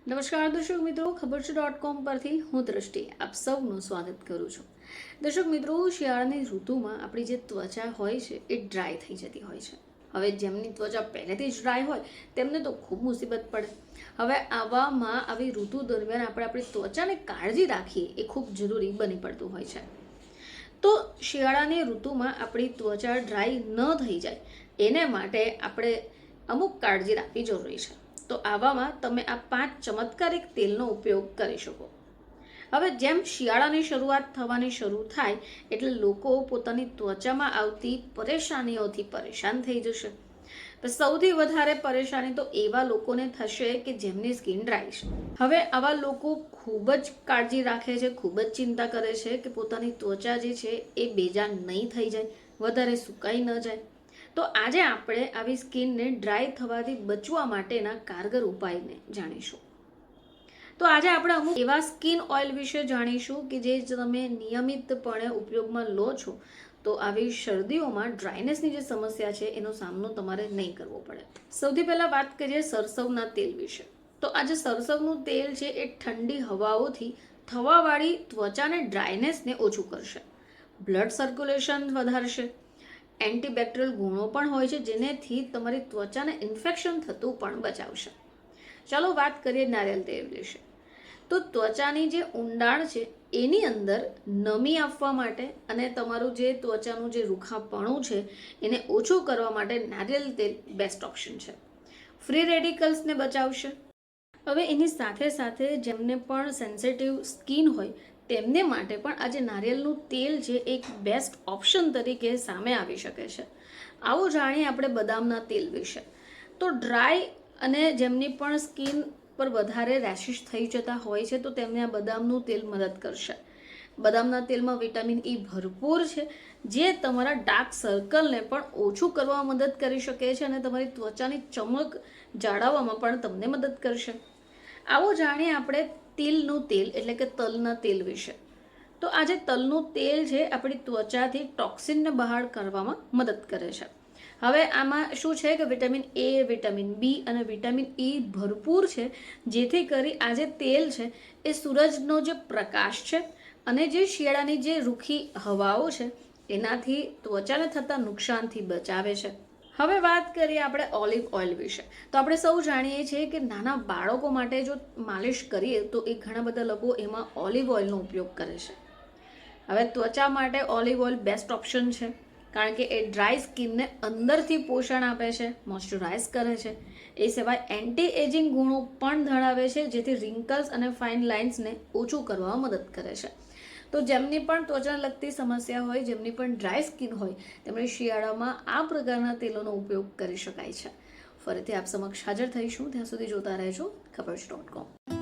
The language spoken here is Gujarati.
નમસ્કાર દર્શક મિત્રો, ખબર છે .com પરથી હું દ્રષ્ટિ આપ સૌનું સ્વાગત કરું છું. દર્શક મિત્રો, શિયાળાની ઋતુમાં આપણી જે ત્વચા હોય છે એ ડ્રાય થઈ જતી હોય છે. હવે જેમની ત્વચા પહેલેથી જ ડ્રાય હોય તેમને તો ખૂબ મુસીબત પડે. હવે આવામાં આવી ઋતુ દરમિયાન આપણે આપણી ત્વચાની કાળજી રાખીએ એ ખૂબ જરૂરી બની પડતું હોય છે. તો શિયાળાની ઋતુમાં આપણી ત્વચા ડ્રાય ન થઈ જાય એને માટે આપણે અમુક કાળજી રાખવી જરૂરી છે. તો આવામાં તમે આ 5 ચમત્કારિક તેલનો ઉપયોગ કરી શકો. હવે જેમ શિયાળાની શરૂઆત થવાની શરૂ થાય એટલે લોકો પોતાની ત્વચામાં આવતી પરેશાનીઓથી પરેશાન થઈ જશે. સૌથી વધારે પરેશાની તો એવા લોકોને થશે કે જેમની સ્કિન ડ્રાય છે. હવે આવા લોકો ખૂબ જ કાળજી રાખે છે, ખૂબ જ ચિંતા કરે છે કે પોતાની ત્વચા જે છે એ બેજાન નહીં થઈ જાય, વધારે સુકાઈ ન જાય. તો આજે આપણે આવી સ્કિનને ડ્રાય થવાથી બચવા માટેના કારગર ઉપાયને જાણીશું. તો આજે આપણે અમુક એવા સ્કિન ઓઇલ વિશે જાણીશું કે જે તમે નિયમિતપણે ઉપયોગમાં લો છો તો આવી શરદીઓમાં ડ્રાયનેસની જે સમસ્યા છે એનો સામનો તમારે નહીં કરવો પડે. સૌથી પહેલાં વાત કરીએ સરસવના તેલ વિશે. તો આજે સરસવનું તેલ છે એ ઠંડી હવાઓથી થવાવાળી ત્વચાને ડ્રાયનેસને ઓછું કરશે, બ્લડ સર્ક્યુલેશન વધારશે, એન્ટીબેક્ટેરિયલ ગુણો પણ હોય છે જેનેથી તમારી ત્વચાને ઇન્ફેક્શન થતું પણ બચાવશે. ચાલો વાત કરીએ નારિયેળ તેલ વિશે. તો ત્વચાની જે ઊંડાણ છે એની અંદર નમી આપવા માટે અને તમારું જે ત્વચાનું જે રૂખાપણું છે એને ઓછું કરવા માટે નારિયેળ તેલ બેસ્ટ ઓપ્શન છે. ફ્રી રેડિકલ્સને બચાવશે. હવે એની સાથે સાથે જેમને પણ સેન્સિટિવ સ્કિન હોય તેમને માટે પણ આજે નારિયેળનું તેલ છે એક બેસ્ટ ઓપ્શન તરીકે સામે આવી શકે છે. આવો જાણીએ આપણે બદામના તેલ વિશે. તો ડ્રાય અને જેમની પણ સ્કિન પર વધારે રેશિશ થઈ જતા હોય છે તો તેમને આ બદામનું તેલ મદદ કરશે. બદામના તેલમાં વિટામિન ઈ ભરપૂર છે જે તમારા ડાર્ક સર્કલને પણ ઓછું કરવામાં મદદ કરી શકે છે અને તમારી ત્વચાની ચમક જાળવવામાં પણ તમને મદદ કરશે. આવો જાણીએ આપણે તિલનું તેલ એટલે કે તલના તેલ વિશે. તો આજે તલનું તેલ છે આપણી ત્વચાથી ટોક્સિનને બહાર કરવામાં મદદ કરે છે. હવે આમાં શું છે કે વિટામિન એ, વિટામિન બી અને વિટામિન ઈ ભરપૂર છે જેથી કરી આ જે તેલ છે એ સૂરજનો જે પ્રકાશ છે અને જે શિયાળાની જે રૂખી હવાઓ છે એનાથી ત્વચાને થતા નુકસાનથી બચાવે છે. હવે વાત કરીએ આપણે ઓલિવ ઓઇલ વિશે. તો આપણે સૌ જાણીએ છીએ કે નાના બાળકો માટે જો માલિશ કરીએ તો એ ઘણા બધા લોકો એમાં ઓલિવ ઓઇલનો ઉપયોગ કરે છે. હવે ત્વચા માટે ઓલિવ ઓઇલ બેસ્ટ ઓપ્શન છે કારણ કે એ ડ્રાય સ્કિનને અંદરથી પોષણ આપે છે, મોઇશ્ચરાઇઝ કરે છે. એ સિવાય એન્ટી એજિંગ ગુણો પણ ધરાવે છે જેથી રિંકલ્સ અને ફાઇન લાઇન્સને ઓછું કરવામાં મદદ કરે છે. તો જેમની પણ ત્વચાને લગતી સમસ્યા હોય, જેમની પણ ડ્રાય સ્કિન હોય તેમણે શિયાળામાં આ પ્રકારના તેલોનો ઉપયોગ કરી શકાય છે. ફરીથી આપ સમક્ષ હાજર થઈશું, ત્યાં સુધી જોતા રહેજો ખબર છે .com.